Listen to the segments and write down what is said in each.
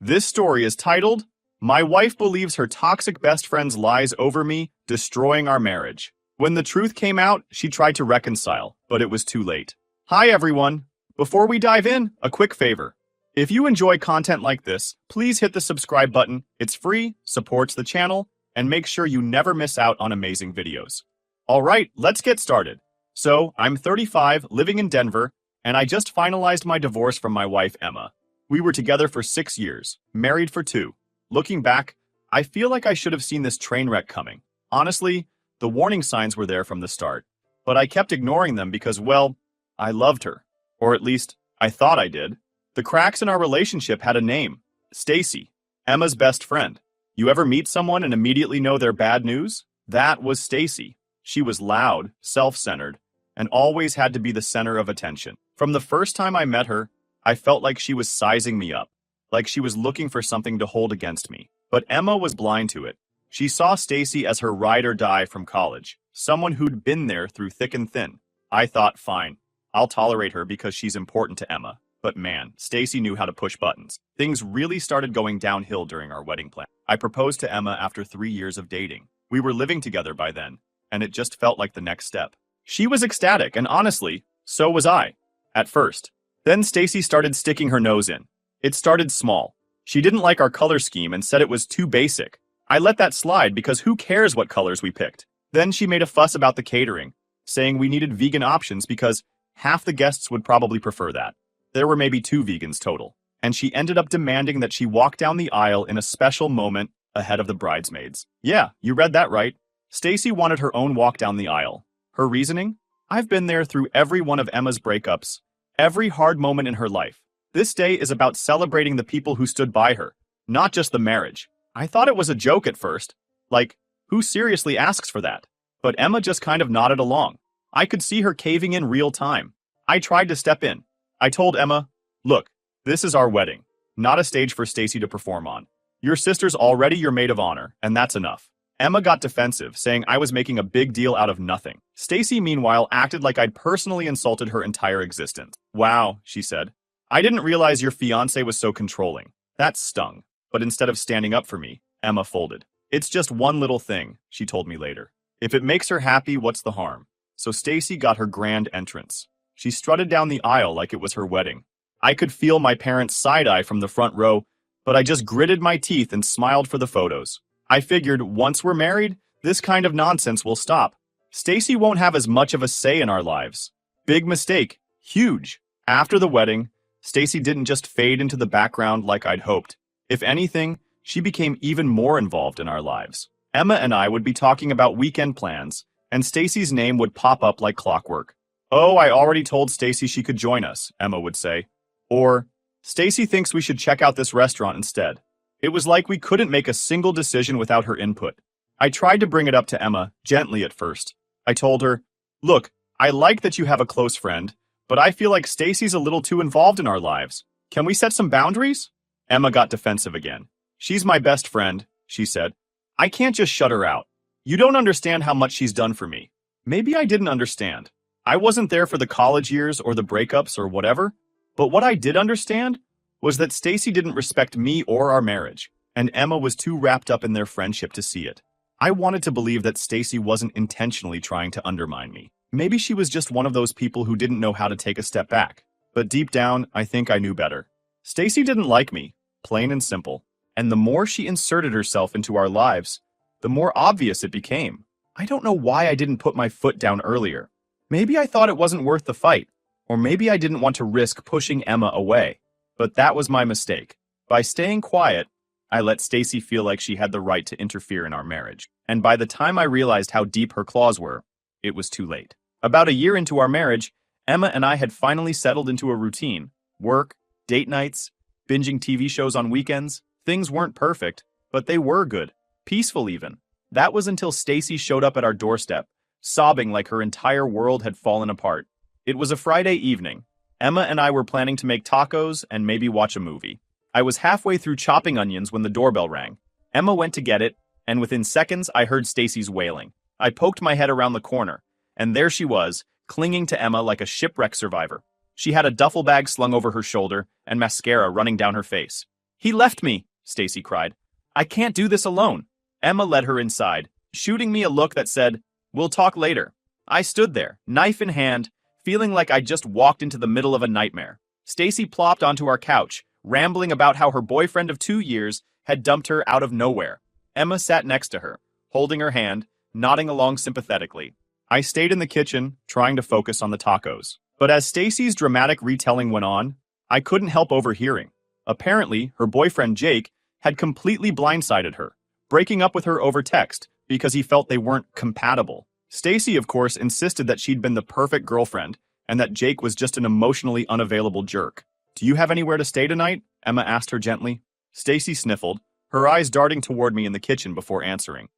This story is titled, My Wife Believes Her Toxic Best Friend's Lies Over Me, Destroying Our Marriage. When the truth came out, she tried to reconcile, but it was too late. Hi everyone! Before we dive in, a quick favor. If you enjoy content like this, please hit the subscribe button. It's free, supports the channel, and make sure you never miss out on amazing videos. Alright, let's get started. So, I'm 35, living in Denver, and I just finalized my divorce from my wife Emma. We were together for 6 years, married for 2. Looking back, I feel like I should have seen this train wreck coming. Honestly, the warning signs were there from the start. But I kept ignoring them because, well, I loved her. Or at least, I thought I did. The cracks in our relationship had a name. Stacy, Emma's best friend. You ever meet someone and immediately know they're bad news? That was Stacy. She was loud, self-centered, and always had to be the center of attention. From the first time I met her, I felt like she was sizing me up, like she was looking for something to hold against me. But Emma was blind to it. She saw Stacy as her ride or die from college, someone who'd been there through thick and thin. I thought, fine, I'll tolerate her because she's important to Emma. But man, Stacy knew how to push buttons. Things really started going downhill during our wedding plan. I proposed to Emma after 3 years of dating. We were living together by then, and it just felt like the next step. She was ecstatic, and honestly, so was I. At first. Then Stacy started sticking her nose in. It started small. She didn't like our color scheme and said it was too basic. I let that slide because who cares what colors we picked? Then she made a fuss about the catering, saying we needed vegan options because half the guests would probably prefer that. There were maybe 2 vegans total. And she ended up demanding that she walk down the aisle in a special moment ahead of the bridesmaids. Yeah, you read that right. Stacy wanted her own walk down the aisle. Her reasoning? I've been there through every one of Emma's breakups. Every hard moment in her life. This day is about celebrating the people who stood by her, not just the marriage. I thought it was a joke at first. Like, who seriously asks for that? But Emma just kind of nodded along. I could see her caving in real time. I tried to step in. I told Emma, look, this is our wedding, not a stage for Stacy to perform on. Your sister's already your maid of honor, and that's enough. Emma got defensive, saying I was making a big deal out of nothing. Stacy, meanwhile, acted like I'd personally insulted her entire existence. Wow, she said. I didn't realize your fiancé was so controlling. That stung. But instead of standing up for me, Emma folded. It's just one little thing, she told me later. If it makes her happy, what's the harm? So Stacy got her grand entrance. She strutted down the aisle like it was her wedding. I could feel my parents' side-eye from the front row, but I just gritted my teeth and smiled for the photos. I figured, once we're married, this kind of nonsense will stop. Stacy won't have as much of a say in our lives. Big mistake. Huge. After the wedding, Stacy didn't just fade into the background like I'd hoped. If anything, she became even more involved in our lives. Emma and I would be talking about weekend plans, and Stacy's name would pop up like clockwork. Oh, I already told Stacy she could join us, Emma would say. Or, Stacy thinks we should check out this restaurant instead. It was like we couldn't make a single decision without her input. I tried to bring it up to Emma, gently at first. I told her, look, I like that you have a close friend, but I feel like Stacy's a little too involved in our lives. Can we set some boundaries? Emma got defensive again. She's my best friend, she said. I can't just shut her out. You don't understand how much she's done for me. Maybe I didn't understand. I wasn't there for the college years or the breakups or whatever, but what I did understand was that Stacy didn't respect me or our marriage, and Emma was too wrapped up in their friendship to see it. I wanted to believe that Stacy wasn't intentionally trying to undermine me. Maybe she was just one of those people who didn't know how to take a step back. But deep down, I think I knew better. Stacy didn't like me, plain and simple. And the more she inserted herself into our lives, the more obvious it became. I don't know why I didn't put my foot down earlier. Maybe I thought it wasn't worth the fight, or maybe I didn't want to risk pushing Emma away. But that was my mistake. By staying quiet, I let Stacy feel like she had the right to interfere in our marriage. And by the time I realized how deep her claws were, it was too late. About a year into our marriage, Emma and I had finally settled into a routine. Work, date nights, binging TV shows on weekends. Things weren't perfect, but they were good. Peaceful even. That was until Stacy showed up at our doorstep, sobbing like her entire world had fallen apart. It was a Friday evening. Emma and I were planning to make tacos and maybe watch a movie. I was halfway through chopping onions when the doorbell rang. Emma went to get it, and within seconds I heard Stacy's wailing. I poked my head around the corner, and there she was, clinging to Emma like a shipwreck survivor. She had a duffel bag slung over her shoulder and mascara running down her face. He left me, Stacy cried. I can't do this alone. Emma led her inside, shooting me a look that said, "We'll talk later." I stood there, knife in hand, feeling like I'd just walked into the middle of a nightmare. Stacy plopped onto our couch, rambling about how her boyfriend of 2 years had dumped her out of nowhere. Emma sat next to her, holding her hand, nodding along sympathetically. I stayed in the kitchen, trying to focus on the tacos. But as Stacy's dramatic retelling went on, I couldn't help overhearing. Apparently, her boyfriend Jake had completely blindsided her, breaking up with her over text because he felt they weren't compatible. Stacy, of course, insisted that she'd been the perfect girlfriend and that Jake was just an emotionally unavailable jerk. "Do you have anywhere to stay tonight?" Emma asked her gently. Stacy sniffled, her eyes darting toward me in the kitchen before answering.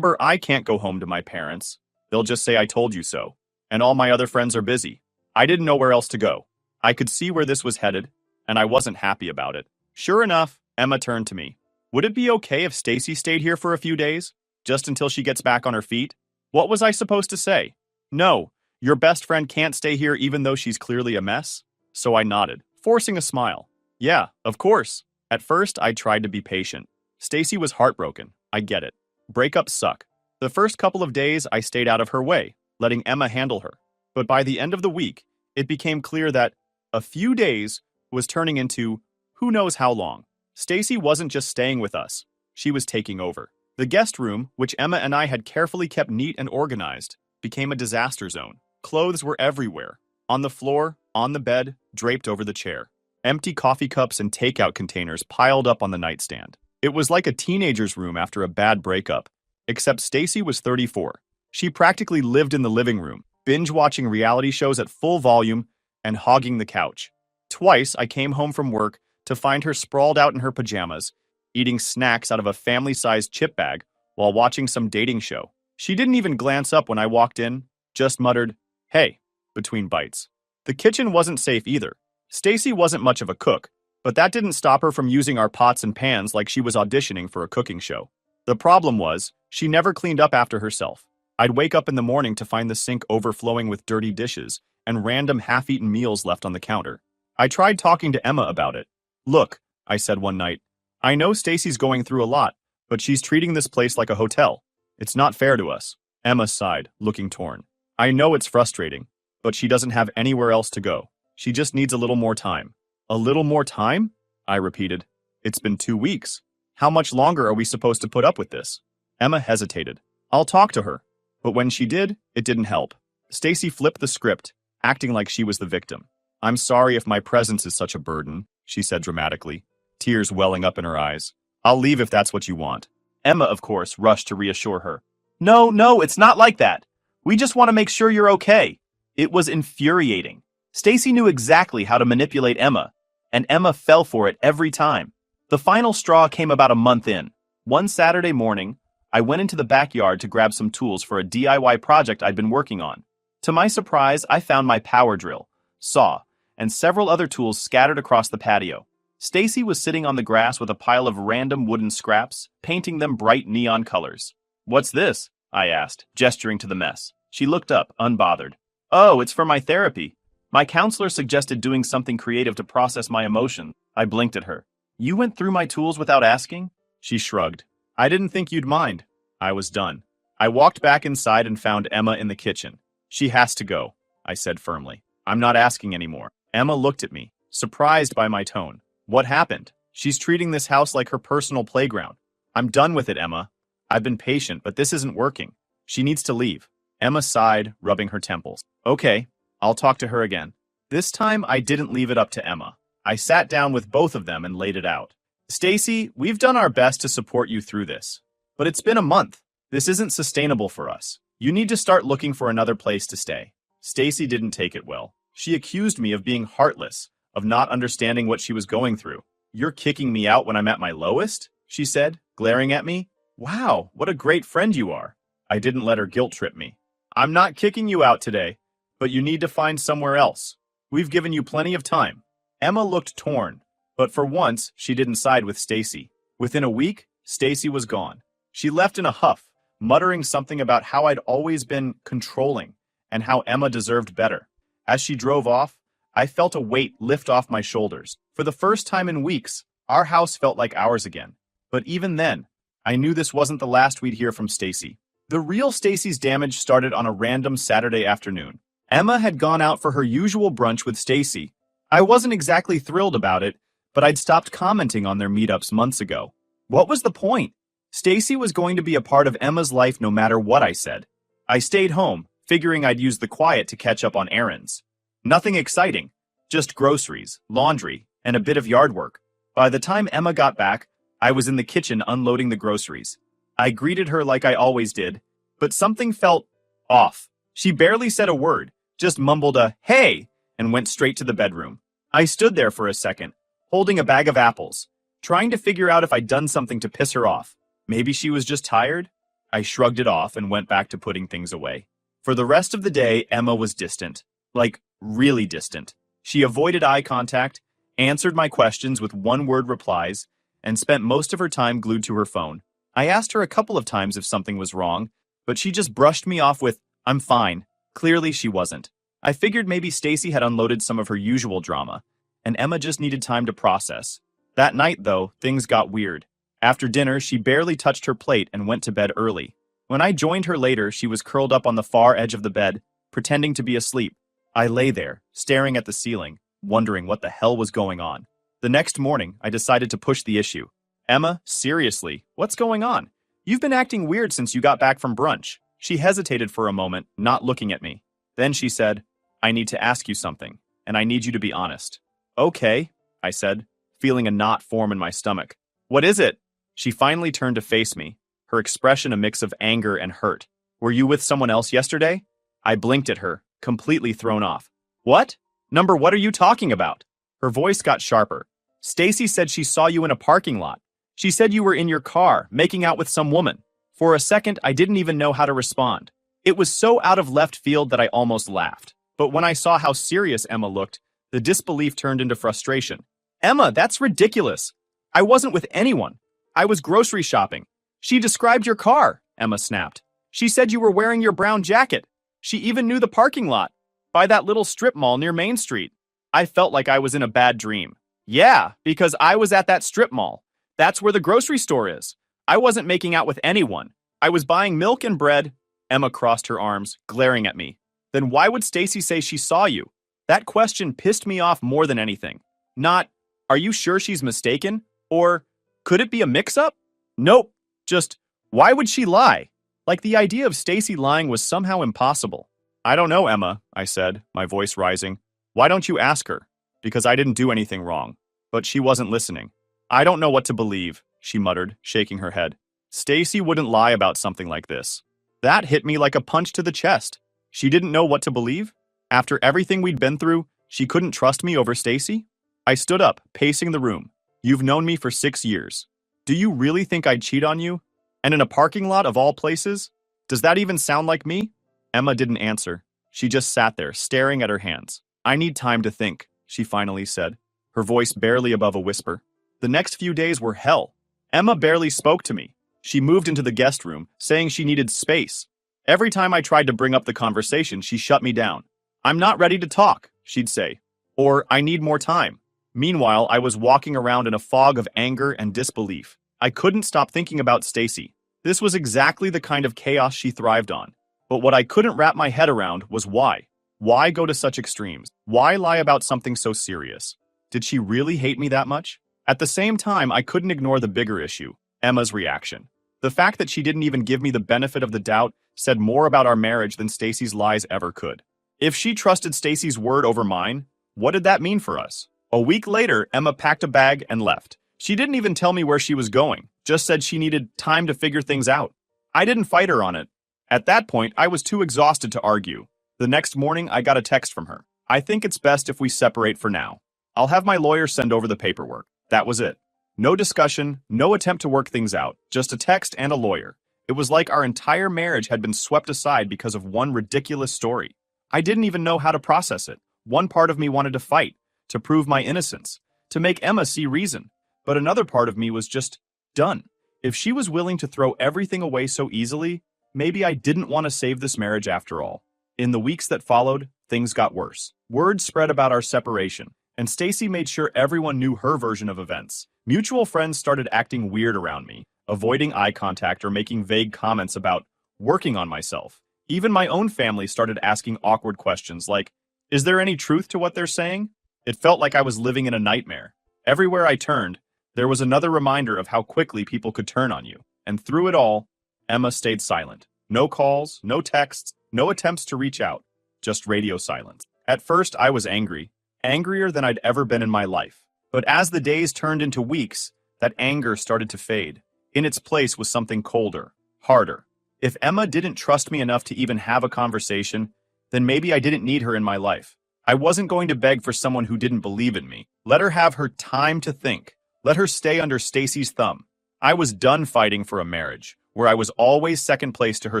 I can't go home to my parents. They'll just say I told you so. And all my other friends are busy. I didn't know where else to go. I could see where this was headed, and I wasn't happy about it. Sure enough, Emma turned to me. Would it be okay if Stacy stayed here for a few days? Just until she gets back on her feet? What was I supposed to say? No, your best friend can't stay here even though she's clearly a mess? So I nodded, forcing a smile. Yeah, of course. At first, I tried to be patient. Stacy was heartbroken. I get it. Breakups suck. The first couple of days, I stayed out of her way, letting Emma handle her. But by the end of the week, it became clear that a few days was turning into who knows how long. Stacy wasn't just staying with us. She was taking over. The guest room, which Emma and I had carefully kept neat and organized, became a disaster zone. Clothes were everywhere. On the floor, on the bed, draped over the chair. Empty coffee cups and takeout containers piled up on the nightstand. It was like a teenager's room after a bad breakup. Except Stacy was 34. She practically lived in the living room, binge-watching reality shows at full volume and hogging the couch. Twice, I came home from work to find her sprawled out in her pajamas, eating snacks out of a family-sized chip bag while watching some dating show. She didn't even glance up when I walked in, just muttered, "Hey," between bites. The kitchen wasn't safe either. Stacy wasn't much of a cook, but that didn't stop her from using our pots and pans like she was auditioning for a cooking show. The problem was, she never cleaned up after herself. I'd wake up in the morning to find the sink overflowing with dirty dishes and random half-eaten meals left on the counter. I tried talking to Emma about it. "Look," I said one night, "I know Stacy's going through a lot, but she's treating this place like a hotel. It's not fair to us." Emma sighed, looking torn. "I know it's frustrating, but she doesn't have anywhere else to go. She just needs a little more time." "A little more time?" I repeated. "It's been 2 weeks. How much longer are we supposed to put up with this?" Emma hesitated. "I'll talk to her." But when she did, it didn't help. Stacy flipped the script, acting like she was the victim. "I'm sorry if my presence is such a burden," she said dramatically, tears welling up in her eyes. "I'll leave if that's what you want." Emma, of course, rushed to reassure her. No, it's not like that. We just want to make sure you're okay." It was infuriating. Stacy knew exactly how to manipulate Emma, and Emma fell for it every time. The final straw came about a month in. One Saturday morning, I went into the backyard to grab some tools for a DIY project I'd been working on. To my surprise, I found my power drill, saw, and several other tools scattered across the patio. Stacy was sitting on the grass with a pile of random wooden scraps, painting them bright neon colors. "What's this?" I asked, gesturing to the mess. She looked up, unbothered. "Oh, it's for my therapy. My counselor suggested doing something creative to process my emotions." I blinked at her. "You went through my tools without asking?" She shrugged. "I didn't think you'd mind." I was done. I walked back inside and found Emma in the kitchen. "She has to go," I said firmly. "I'm not asking anymore." Emma looked at me, surprised by my tone. "What happened?" "She's treating this house like her personal playground. I'm done with it, Emma. I've been patient, but this isn't working. She needs to leave." Emma sighed, rubbing her temples. "Okay, I'll talk to her again." This time, I didn't leave it up to Emma. I sat down with both of them and laid it out. "Stacy, we've done our best to support you through this. But it's been a month. This isn't sustainable for us. You need to start looking for another place to stay." Stacy didn't take it well. She accused me of being heartless, of not understanding what she was going through. "You're kicking me out when I'm at my lowest?" she said, glaring at me. "Wow, what a great friend you are." I didn't let her guilt trip me. "I'm not kicking you out today, but you need to find somewhere else. We've given you plenty of time." Emma looked torn, but for once, she didn't side with Stacy. Within a week, Stacy was gone. She left in a huff, muttering something about how I'd always been controlling and how Emma deserved better. As she drove off, I felt a weight lift off my shoulders. For the first time in weeks, Our house felt like ours again. But even then, I knew this wasn't the last we'd hear from Stacy. The real Stacy's damage started on a random Saturday afternoon. Emma had gone out for her usual brunch with Stacy. I wasn't exactly thrilled about it, but I'd stopped commenting on their meetups months ago. What was the point? Stacy was going to be a part of Emma's life no matter what I said. I stayed home, figuring I'd use the quiet to catch up on errands. Nothing exciting, just groceries, laundry, and a bit of yard work. By the time Emma got back, I was in the kitchen unloading the groceries. I greeted her like I always did, but something felt off. She barely said a word, just mumbled a "hey" and went straight to the bedroom. I stood there for a second, holding a bag of apples, trying to figure out if I'd done something to piss her off. Maybe she was just tired? I shrugged it off and went back to putting things away. For the rest of the day, Emma was distant. Like, really distant. She avoided eye contact, answered my questions with one-word replies, and spent most of her time glued to her phone. I asked her a couple of times if something was wrong, but she just brushed me off with, "I'm fine." Clearly she wasn't. I figured maybe Stacy had unloaded some of her usual drama, and Emma just needed time to process. That night, though, things got weird. After dinner, she barely touched her plate and went to bed early. When I joined her later, she was curled up on the far edge of the bed, pretending to be asleep. I lay there, staring at the ceiling, wondering what the hell was going on. The next morning, I decided to push the issue. "Emma, seriously, what's going on? You've been acting weird since you got back from brunch." She hesitated for a moment, not looking at me. Then she said, "I need to ask you something, and I need you to be honest." "Okay," I said, feeling a knot form in my stomach. "What is it?" She finally turned to face me, her expression a mix of anger and hurt. "Were you with someone else yesterday?" I blinked at her, completely thrown off. "What? What are you talking about?" Her voice got sharper. "Stacy said she saw you in a parking lot. She said you were in your car, making out with some woman." For a second, I didn't even know how to respond. It was so out of left field that I almost laughed. But when I saw how serious Emma looked, the disbelief turned into frustration. "Emma, that's ridiculous. I wasn't with anyone. I was grocery shopping." "She described your car," Emma snapped. "She said you were wearing your brown jacket. She even knew the parking lot, by that little strip mall near Main Street." I felt like I was in a bad dream. "Yeah, because I was at that strip mall. That's where the grocery store is. I wasn't making out with anyone. I was buying milk and bread." Emma crossed her arms, glaring at me. "Then why would Stacy say she saw you?" That question pissed me off more than anything. Not, "Are you sure she's mistaken?" Or, "Could it be a mix-up?" Nope. Just, why would she lie? Like the idea of Stacy lying was somehow impossible. "I don't know, Emma," I said, my voice rising. "Why don't you ask her?" Because I didn't do anything wrong. But she wasn't listening. "I don't know what to believe," she muttered, shaking her head. "Stacy wouldn't lie about something like this." That hit me like a punch to the chest. She didn't know what to believe? After everything we'd been through, she couldn't trust me over Stacy? I stood up, pacing the room. "You've known me for 6 years. Do you really think I'd cheat on you? And in a parking lot of all places? Does that even sound like me?" Emma didn't answer. She just sat there, staring at her hands. "I need time to think," she finally said, her voice barely above a whisper. The next few days were hell. Emma barely spoke to me. She moved into the guest room, saying she needed space. Every time I tried to bring up the conversation, she shut me down. "I'm not ready to talk," she'd say. Or, "I need more time." Meanwhile, I was walking around in a fog of anger and disbelief. I couldn't stop thinking about Stacy. This was exactly the kind of chaos she thrived on. But what I couldn't wrap my head around was why. Why go to such extremes? Why lie about something so serious? Did she really hate me that much? At the same time, I couldn't ignore the bigger issue, Emma's reaction. The fact that she didn't even give me the benefit of the doubt said more about our marriage than Stacy's lies ever could. If she trusted Stacy's word over mine, what did that mean for us? A week later, Emma packed a bag and left. She didn't even tell me where she was going, just said she needed time to figure things out. I didn't fight her on it. At that point, I was too exhausted to argue. The next morning, I got a text from her. "I think it's best if we separate for now. I'll have my lawyer send over the paperwork." That was it. No discussion, no attempt to work things out, just a text and a lawyer. It was like our entire marriage had been swept aside because of one ridiculous story. I didn't even know how to process it. One part of me wanted to fight, to prove my innocence, to make Emma see reason. But another part of me was just done. If she was willing to throw everything away so easily, maybe I didn't want to save this marriage after all. In the weeks that followed, things got worse. Word spread about our separation, and Stacy made sure everyone knew her version of events. Mutual friends started acting weird around me, avoiding eye contact or making vague comments about working on myself. Even my own family started asking awkward questions like, is there any truth to what they're saying? It felt like I was living in a nightmare. Everywhere I turned, there was another reminder of how quickly people could turn on you. And through it all, Emma stayed silent. No calls, no texts, no attempts to reach out, just radio silence. At first, I was angry, angrier than I'd ever been in my life. But as the days turned into weeks, that anger started to fade. In its place was something colder, harder. If Emma didn't trust me enough to even have a conversation, then maybe I didn't need her in my life. I wasn't going to beg for someone who didn't believe in me. Let her have her time to think. Let her stay under Stacy's thumb. I was done fighting for a marriage, where I was always second place to her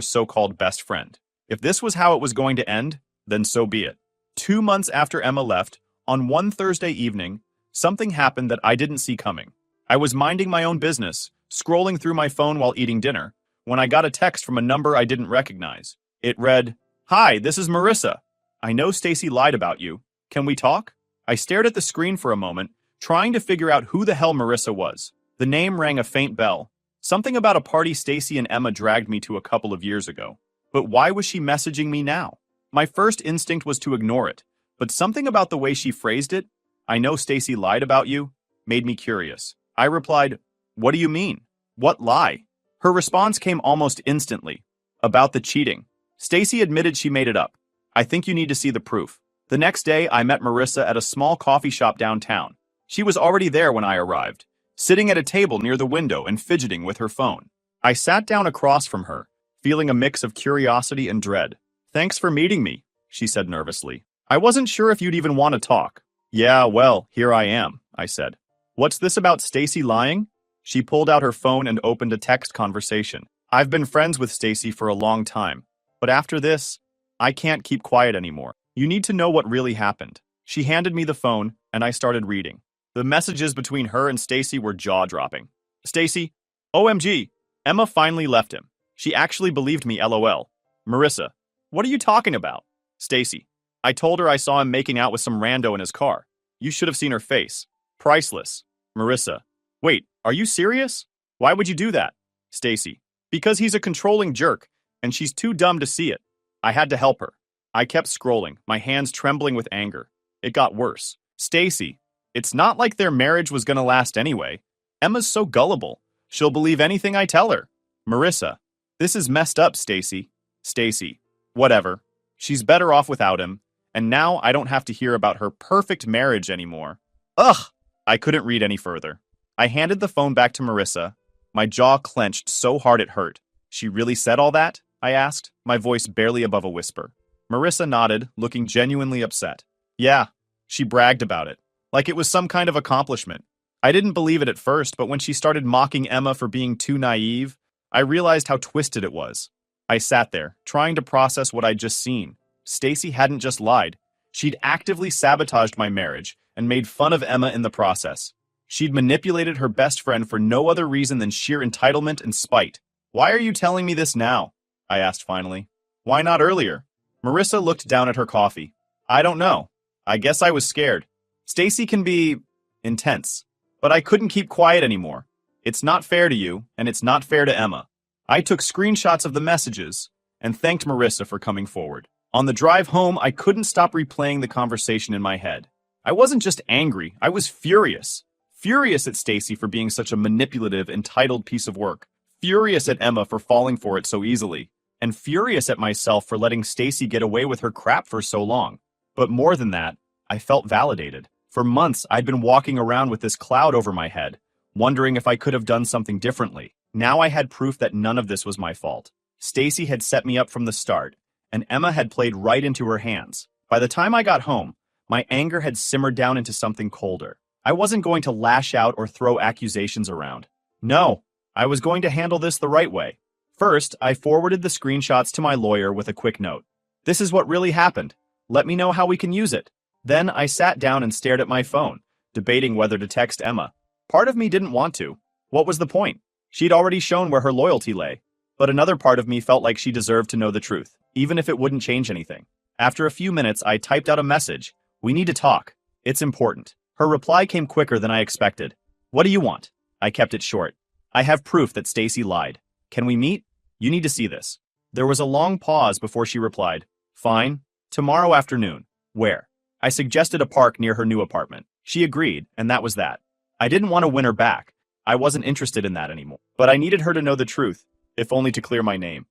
so-called best friend. If this was how it was going to end, then so be it. 2 months after Emma left, on one Thursday evening, something happened that I didn't see coming. I was minding my own business, scrolling through my phone while eating dinner, when I got a text from a number I didn't recognize. It read, "Hi, this is Marissa. I know Stacy lied about you. Can we talk?" I stared at the screen for a moment, trying to figure out who the hell Marissa was. The name rang a faint bell. Something about a party Stacy and Emma dragged me to a couple of years ago. But why was she messaging me now? My first instinct was to ignore it, but something about the way she phrased it, "I know Stacy lied about you," made me curious. I replied, "What do you mean? What lie?" Her response came almost instantly. "About the cheating." Stacy admitted she made it up. "I think you need to see the proof." The next day, I met Marissa at a small coffee shop downtown. She was already there when I arrived, sitting at a table near the window and fidgeting with her phone. I sat down across from her, feeling a mix of curiosity and dread. "Thanks for meeting me," she said nervously. "I wasn't sure if you'd even want to talk." "Yeah, well, here I am," I said. "What's this about Stacy lying?" She pulled out her phone and opened a text conversation. "I've been friends with Stacy for a long time, but after this, I can't keep quiet anymore. You need to know what really happened." She handed me the phone, and I started reading. The messages between her and Stacy were jaw-dropping. "Stacy, OMG, Emma finally left him. She actually believed me, LOL. Marissa, what are you talking about?" "Stacy, I told her I saw him making out with some rando in his car. You should have seen her face. Priceless." Marissa, "Wait, are you serious? Why would you do that?" Stacy, "Because he's a controlling jerk, and she's too dumb to see it. I had to help her." I kept scrolling, my hands trembling with anger. It got worse. "Stacy, it's not like their marriage was gonna last anyway. Emma's so gullible. She'll believe anything I tell her." Marissa, "This is messed up, Stacy." Stacy, "Whatever. She's better off without him, and now I don't have to hear about her perfect marriage anymore." Ugh! I couldn't read any further. I handed the phone back to Marissa. My jaw clenched so hard it hurt. "She really said all that?" I asked, my voice barely above a whisper. Marissa nodded, looking genuinely upset. "Yeah, she bragged about it, like it was some kind of accomplishment. I didn't believe it at first, but when she started mocking Emma for being too naive, I realized how twisted it was." I sat there, trying to process what I'd just seen. Stacy hadn't just lied. She'd actively sabotaged my marriage and made fun of Emma in the process. She'd manipulated her best friend for no other reason than sheer entitlement and spite. "Why are you telling me this now?" I asked finally. "Why not earlier?" Marissa looked down at her coffee. "I don't know. I guess I was scared. Stacy can be intense, but I couldn't keep quiet anymore. It's not fair to you, and it's not fair to Emma." I took screenshots of the messages and thanked Marissa for coming forward. On the drive home, I couldn't stop replaying the conversation in my head. I wasn't just angry, I was furious. Furious at Stacy for being such a manipulative, entitled piece of work. Furious at Emma for falling for it so easily. And furious at myself for letting Stacy get away with her crap for so long. But more than that, I felt validated. For months, I'd been walking around with this cloud over my head, wondering if I could have done something differently. Now I had proof that none of this was my fault. Stacy had set me up from the start, and Emma had played right into her hands. By the time I got home, my anger had simmered down into something colder. I wasn't going to lash out or throw accusations around. No, I was going to handle this the right way. First, I forwarded the screenshots to my lawyer with a quick note. "This is what really happened. Let me know how we can use it." Then I sat down and stared at my phone, debating whether to text Emma. Part of me didn't want to. What was the point? She'd already shown where her loyalty lay. But another part of me felt like she deserved to know the truth, even if it wouldn't change anything. After a few minutes, I typed out a message. "We need to talk. It's important." Her reply came quicker than I expected. What do you want? I kept it short. I have proof that Stacy lied. Can we meet? You need to see this. There was a long pause before she replied. Fine. Tomorrow afternoon. Where? I suggested a park near her new apartment. She agreed, and that was that. I didn't want to win her back. I wasn't interested in that anymore. But I needed her to know the truth, if only to clear my name.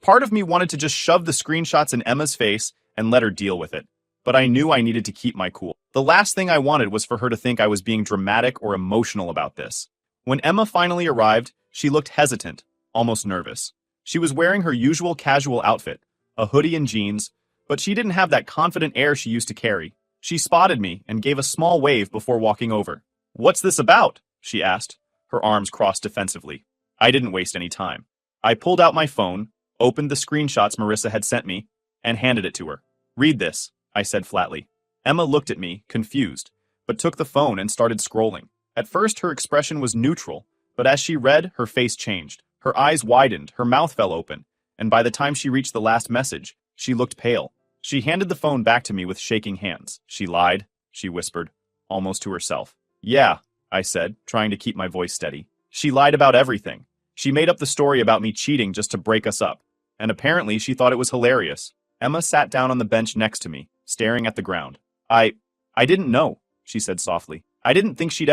Part of me wanted to just shove the screenshots in Emma's face and let her deal with it. But I knew I needed to keep my cool. The last thing I wanted was for her to think I was being dramatic or emotional about this. When Emma finally arrived, she looked hesitant, almost nervous. She was wearing her usual casual outfit, a hoodie and jeans, but she didn't have that confident air she used to carry. She spotted me and gave a small wave before walking over. What's this about? She asked, her arms crossed defensively. I didn't waste any time. I pulled out my phone, opened the screenshots Marissa had sent me, and handed it to her. Read this, I said flatly. Emma looked at me, confused, but took the phone and started scrolling. At first, her expression was neutral, but as she read, her face changed. Her eyes widened, her mouth fell open, and by the time she reached the last message, she looked pale. She handed the phone back to me with shaking hands. She lied, she whispered, almost to herself. Yeah, I said, trying to keep my voice steady. She lied about everything. She made up the story about me cheating just to break us up, and apparently she thought it was hilarious. Emma sat down on the bench next to me, staring at the ground. I didn't know, she said softly. You didn't think she'd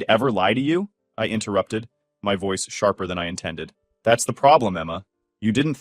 ever lie to you? I interrupted, my voice sharper than I intended. That's the problem, Emma. You didn't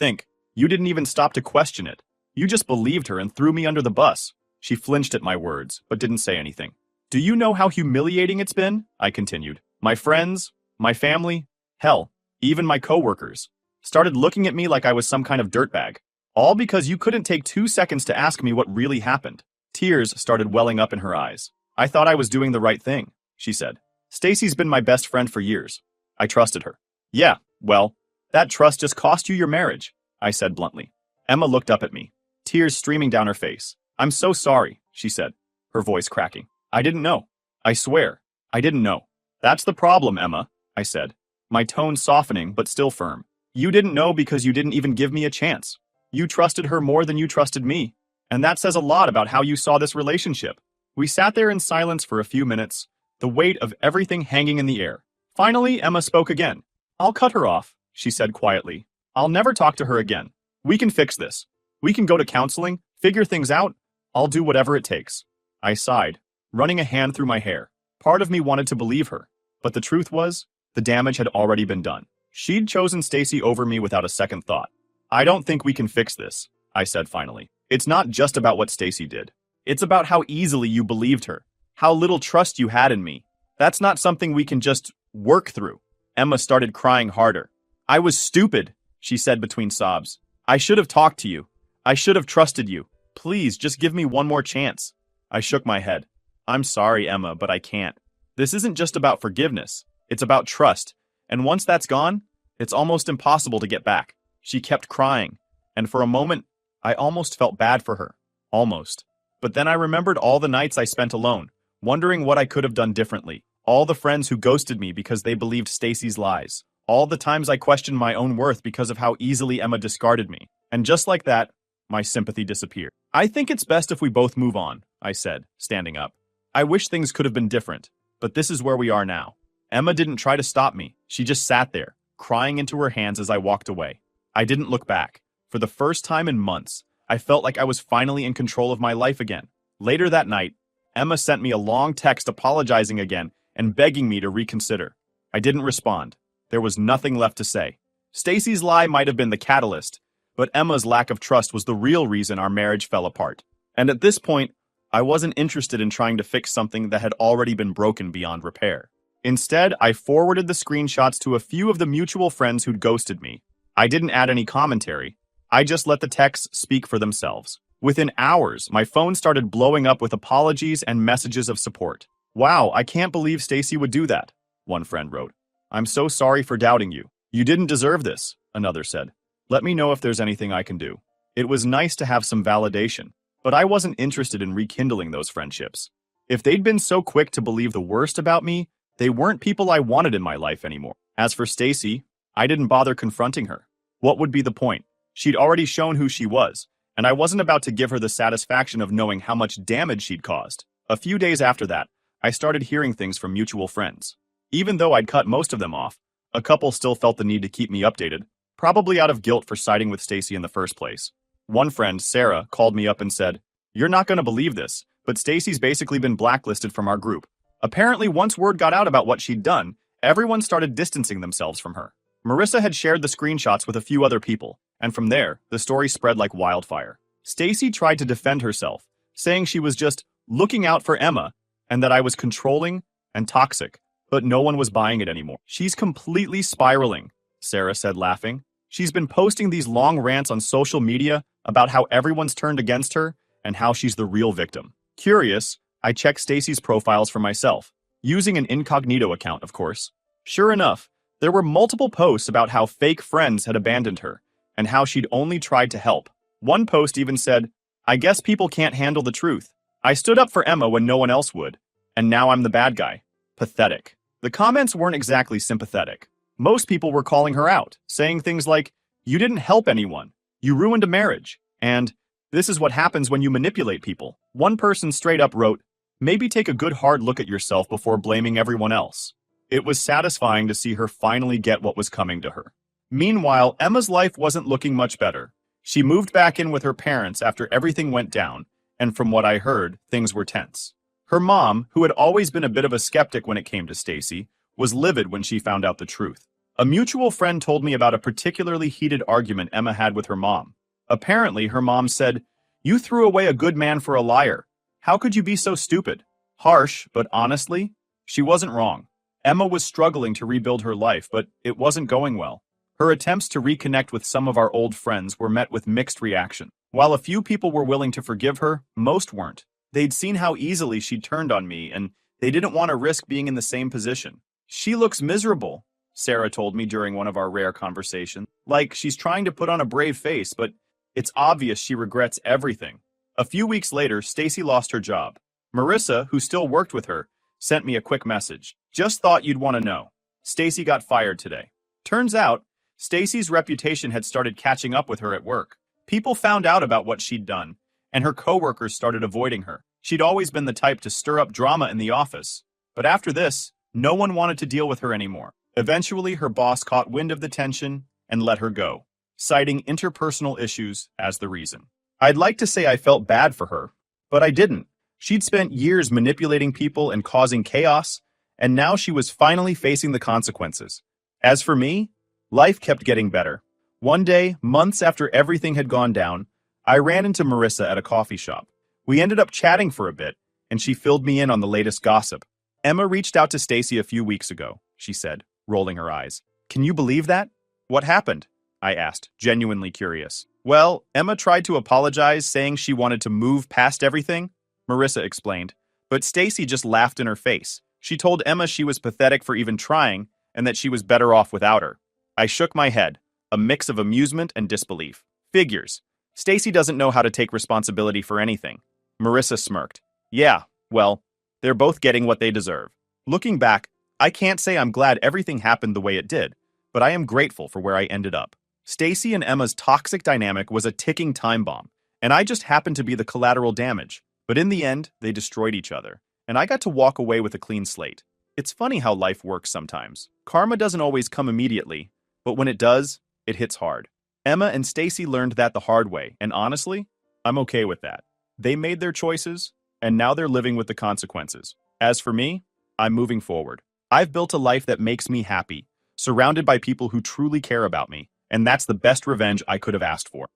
even stop to question it. You just believed her and threw me under the bus. She flinched at my words, but didn't say anything. Do you know how humiliating it's been? I continued. My friends, my family, hell, even my coworkers, started looking at me like I was some kind of dirtbag. All because you couldn't take 2 seconds to ask me what really happened. Tears started welling up in her eyes. I thought I was doing the right thing, she said. Stacy's been my best friend for years. I trusted her. Yeah, well, that trust just cost you your marriage, I said bluntly. Emma looked up at me, tears streaming down her face. I'm so sorry, she said, her voice cracking. I didn't know. I swear, I didn't know. That's the problem, Emma, I said, my tone softening but still firm. You didn't know because you didn't even give me a chance. You trusted her more than you trusted me, and that says a lot about how you saw this relationship. We sat there in silence for a few minutes, the weight of everything hanging in the air. Finally, Emma spoke again. I'll cut her off, she said quietly. I'll never talk to her again. We can fix this. We can go to counseling, figure things out. I'll do whatever it takes. I sighed, running a hand through my hair. Part of me wanted to believe her, but the truth was, the damage had already been done. She'd chosen Stacy over me without a second thought. I don't think we can fix this, I said finally. It's not just about what Stacy did. It's about how easily you believed her, how little trust you had in me. That's not something we can just work through. Emma started crying harder. I was stupid, she said between sobs. I should have talked to you. I should have trusted you. Please, just give me one more chance. I shook my head. I'm sorry, Emma, but I can't. This isn't just about forgiveness. It's about trust. And once that's gone, it's almost impossible to get back. She kept crying, and for a moment, I almost felt bad for her. Almost. But then I remembered all the nights I spent alone, wondering what I could have done differently. All the friends who ghosted me because they believed Stacy's lies. All the times I questioned my own worth because of how easily Emma discarded me. And just like that, my sympathy disappeared. I think it's best if we both move on, I said, standing up. I wish things could have been different, but this is where we are now. Emma didn't try to stop me. She just sat there, crying into her hands as I walked away. I didn't look back. For the first time in months, I felt like I was finally in control of my life again. Later that night, Emma sent me a long text apologizing again and begging me to reconsider. I didn't respond. There was nothing left to say. Stacy's lie might have been the catalyst, but Emma's lack of trust was the real reason our marriage fell apart. And at this point, I wasn't interested in trying to fix something that had already been broken beyond repair. Instead, I forwarded the screenshots to a few of the mutual friends who'd ghosted me. I didn't add any commentary. I just let the texts speak for themselves. Within hours, my phone started blowing up with apologies and messages of support. Wow, I can't believe Stacy would do that, one friend wrote. I'm so sorry for doubting you. You didn't deserve this, another said. Let me know if there's anything I can do. It was nice to have some validation, but I wasn't interested in rekindling those friendships. If they'd been so quick to believe the worst about me, they weren't people I wanted in my life anymore. As for Stacy, I didn't bother confronting her. What would be the point? She'd already shown who she was, and I wasn't about to give her the satisfaction of knowing how much damage she'd caused. A few days after that, I started hearing things from mutual friends. Even though I'd cut most of them off, a couple still felt the need to keep me updated, probably out of guilt for siding with Stacy in the first place. One friend, Sarah, called me up and said, "You're not going to believe this, but Stacy's basically been blacklisted from our group. Apparently, once word got out about what she'd done, everyone started distancing themselves from her." Marissa had shared the screenshots with a few other people, and from there, the story spread like wildfire. Stacy tried to defend herself, saying she was just looking out for Emma and that I was controlling and toxic, but no one was buying it anymore. "She's completely spiraling," Sarah said, laughing. "She's been posting these long rants on social media about how everyone's turned against her and how she's the real victim." Curious, I checked Stacy's profiles for myself, using an incognito account, of course. Sure enough, there were multiple posts about how fake friends had abandoned her and how she'd only tried to help. One post even said, "I guess people can't handle the truth. I stood up for Emma when no one else would, and now I'm the bad guy. Pathetic." The comments weren't exactly sympathetic. Most people were calling her out, saying things like, "You didn't help anyone. You ruined a marriage." And, "This is what happens when you manipulate people." One person straight up wrote, "Maybe take a good hard look at yourself before blaming everyone else." It was satisfying to see her finally get what was coming to her. Meanwhile, Emma's life wasn't looking much better. She moved back in with her parents after everything went down, and from what I heard, things were tense. Her mom, who had always been a bit of a skeptic when it came to Stacy, was livid when she found out the truth. A mutual friend told me about a particularly heated argument Emma had with her mom. Apparently, her mom said, "You threw away a good man for a liar. How could you be so stupid?" Harsh, but honestly, she wasn't wrong. Emma was struggling to rebuild her life, but it wasn't going well. Her attempts to reconnect with some of our old friends were met with mixed reaction. While a few people were willing to forgive her, most weren't. They'd seen how easily she'd turned on me, and they didn't want to risk being in the same position. "She looks miserable," Sarah told me during one of our rare conversations. "Like she's trying to put on a brave face, but it's obvious she regrets everything." A few weeks later, Stacy lost her job. Marissa, who still worked with her, sent me a quick message. "Just thought you'd want to know. Stacy got fired today." Turns out, Stacy's reputation had started catching up with her at work. People found out about what she'd done, and her coworkers started avoiding her. She'd always been the type to stir up drama in the office. But after this, no one wanted to deal with her anymore. Eventually, her boss caught wind of the tension and let her go, citing interpersonal issues as the reason. I'd like to say I felt bad for her, but I didn't. She'd spent years manipulating people and causing chaos, and now she was finally facing the consequences. As for me, life kept getting better. One day, months after everything had gone down, I ran into Marissa at a coffee shop. We ended up chatting for a bit, and she filled me in on the latest gossip. "Emma reached out to Stacy a few weeks ago," she said, rolling her eyes. "Can you believe that?" "What happened?" I asked, genuinely curious. "Well, Emma tried to apologize, saying she wanted to move past everything," Marissa explained, but Stacy just laughed in her face. She told Emma she was pathetic for even trying, and that she was better off without her. I shook my head, a mix of amusement and disbelief. Figures. Stacy doesn't know how to take responsibility for anything. Marissa smirked. "Yeah, well, they're both getting what they deserve." Looking back, I can't say I'm glad everything happened the way it did, but I am grateful for where I ended up. Stacy and Emma's toxic dynamic was a ticking time bomb, and I just happened to be the collateral damage. But in the end, they destroyed each other, and I got to walk away with a clean slate. It's funny how life works sometimes. Karma doesn't always come immediately, but when it does, it hits hard. Emma and Stacy learned that the hard way, and honestly, I'm okay with that. They made their choices, and now they're living with the consequences. As for me, I'm moving forward. I've built a life that makes me happy, surrounded by people who truly care about me, and that's the best revenge I could have asked for.